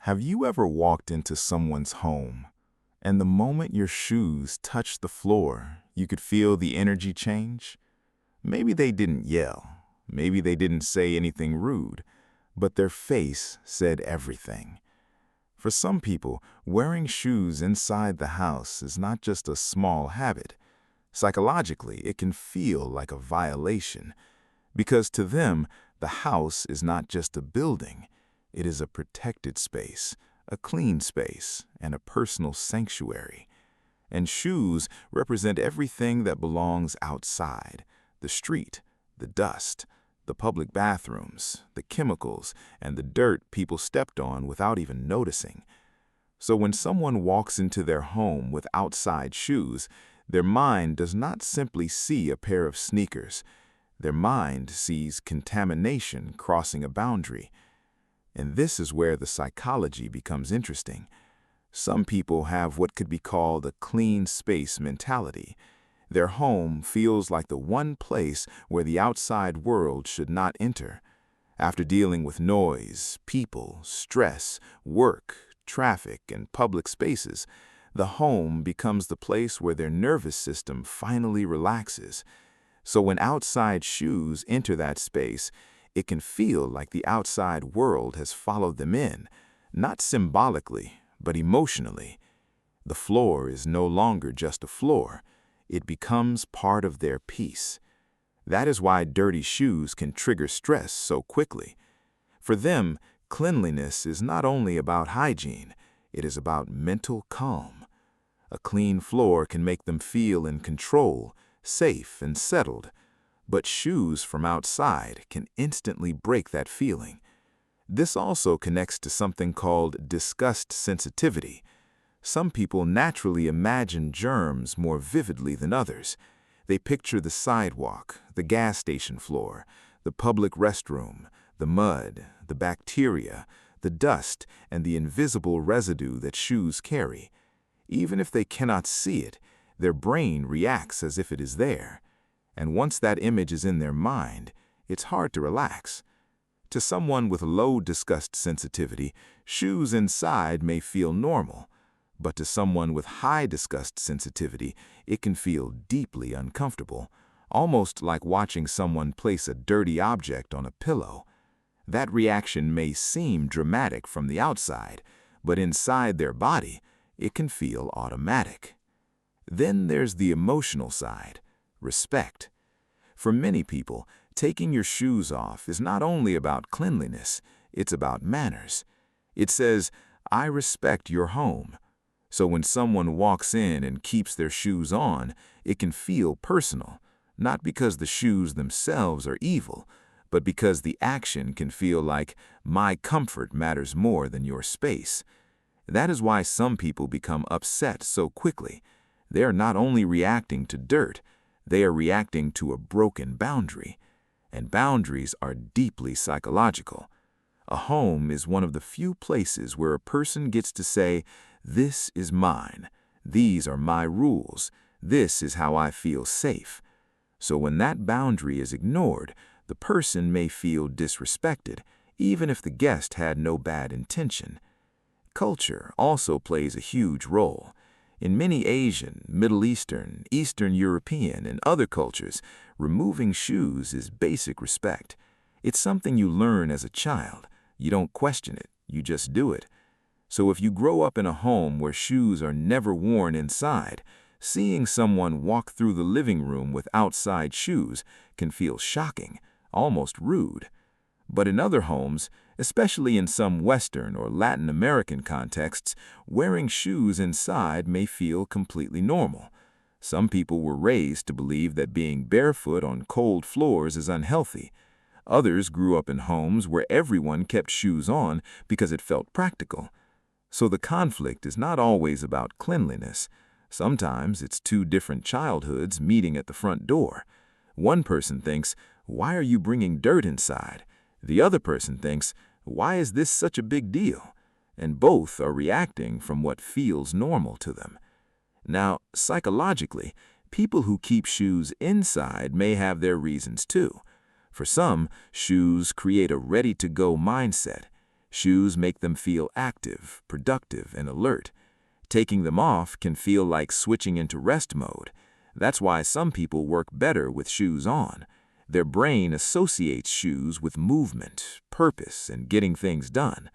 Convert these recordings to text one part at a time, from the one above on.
Have you ever walked into someone's home, and the moment your shoes touched the floor, you could feel the energy change? Maybe they didn't yell, maybe they didn't say anything rude, but their face said everything. For some people, wearing shoes inside the house is not just a small habit. Psychologically, it can feel like a violation, because to them, the house is not just a building. It is a protected space, a clean space, and a personal sanctuary. And shoes represent everything that belongs outside: the street, the dust, the public bathrooms, the chemicals, and the dirt people stepped on without even noticing. So when someone walks into their home with outside shoes, their mind does not simply see a pair of sneakers. Their mind sees contamination crossing a boundary. And this is where the psychology becomes interesting. Some people have what could be called a clean space mentality. Their home feels like the one place where the outside world should not enter. After dealing with noise, people, stress, work, traffic, and public spaces, the home becomes the place where their nervous system finally relaxes. So when outside shoes enter that space, it can feel like the outside world has followed them in, not symbolically, but emotionally. The floor is no longer just a floor. It becomes part of their peace. That is why dirty shoes can trigger stress so quickly. For them, cleanliness is not only about hygiene, it is about mental calm. A clean floor can make them feel in control, safe, and settled. But shoes from outside can instantly break that feeling. This also connects to something called disgust sensitivity. Some people naturally imagine germs more vividly than others. They picture the sidewalk, the gas station floor, the public restroom, the mud, the bacteria, the dust, and the invisible residue that shoes carry. Even if they cannot see it, their brain reacts as if it is there. And once that image is in their mind, it's hard to relax. To someone with low disgust sensitivity, shoes inside may feel normal. But to someone with high disgust sensitivity, it can feel deeply uncomfortable, almost like watching someone place a dirty object on a pillow. That reaction may seem dramatic from the outside, but inside their body, it can feel automatic. Then there's the emotional side. Respect. For many people, taking your shoes off is not only about cleanliness, it's about manners. It says, "I respect your home." So when someone walks in and keeps their shoes on, it can feel personal, not because the shoes themselves are evil, but because the action can feel like, "My comfort matters more than your space." That is why some people become upset so quickly. They are not only reacting to dirt, they are reacting to a broken boundary. And boundaries are deeply psychological. A home is one of the few places where a person gets to say, "This is mine. These are my rules. This is how I feel safe." So when that boundary is ignored, the person may feel disrespected, even if the guest had no bad intention. Culture also plays a huge role. In many Asian, Middle Eastern, Eastern European, and other cultures, removing shoes is basic respect. It's something you learn as a child. You don't question it, you just do it. So if you grow up in a home where shoes are never worn inside, seeing someone walk through the living room with outside shoes can feel shocking, almost rude. But in other homes, especially in some Western or Latin American contexts, wearing shoes inside may feel completely normal. Some people were raised to believe that being barefoot on cold floors is unhealthy. Others grew up in homes where everyone kept shoes on because it felt practical. So the conflict is not always about cleanliness. Sometimes it's two different childhoods meeting at the front door. One person thinks, "Why are you bringing dirt inside?" The other person thinks, "Why is this such a big deal?" And both are reacting from what feels normal to them. Now, psychologically, people who keep shoes inside may have their reasons too. For some, shoes create a ready-to-go mindset. Shoes make them feel active, productive, and alert. Taking them off can feel like switching into rest mode. That's why some people work better with shoes on. Their brain associates shoes with movement, purpose, and getting things done.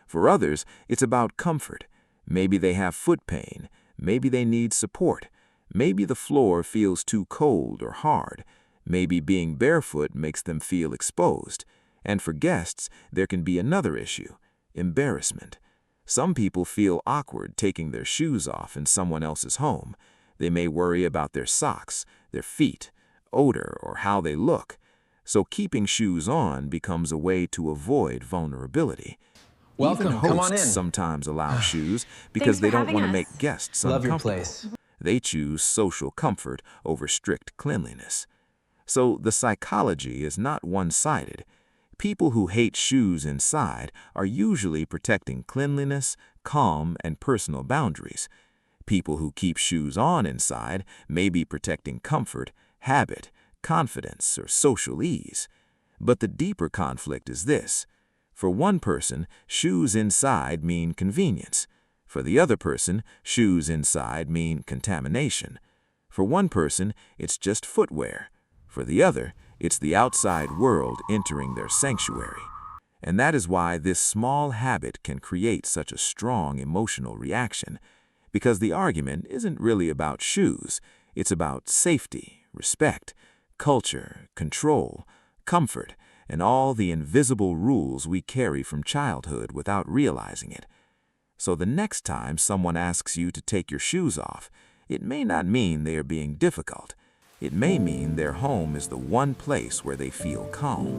For others, it's about comfort. Maybe they have foot pain. Maybe they need support. Maybe the floor feels too cold or hard. Maybe being barefoot makes them feel exposed. And for guests, there can be another issue: embarrassment. Some people feel awkward taking their shoes off in someone else's home. They may worry about their socks, their feet, odor, or how they look. So keeping shoes on becomes a way to avoid vulnerability. Welcome. Even Come on hosts in. sometimes allow shoes because they don't want to make guests Love your uncomfortable. place. They choose social comfort over strict cleanliness. So the psychology is not one-sided. People who hate shoes inside are usually protecting cleanliness, calm, and personal boundaries. People who keep shoes on inside may be protecting comfort, habit, confidence, or social ease. But the deeper conflict is this: for one person, shoes inside mean convenience. For the other person, shoes inside mean contamination. For one person, it's just footwear. For the other, it's the outside world entering their sanctuary. And that is why this small habit can create such a strong emotional reaction. Because the argument isn't really about shoes. It's about safety, respect, culture, control, comfort, and all the invisible rules we carry from childhood without realizing it. So the next time someone asks you to take your shoes off, it may not mean they are being difficult. It may mean their home is the one place where they feel calm.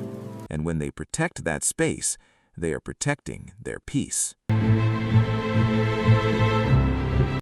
And when they protect that space, they are protecting their peace.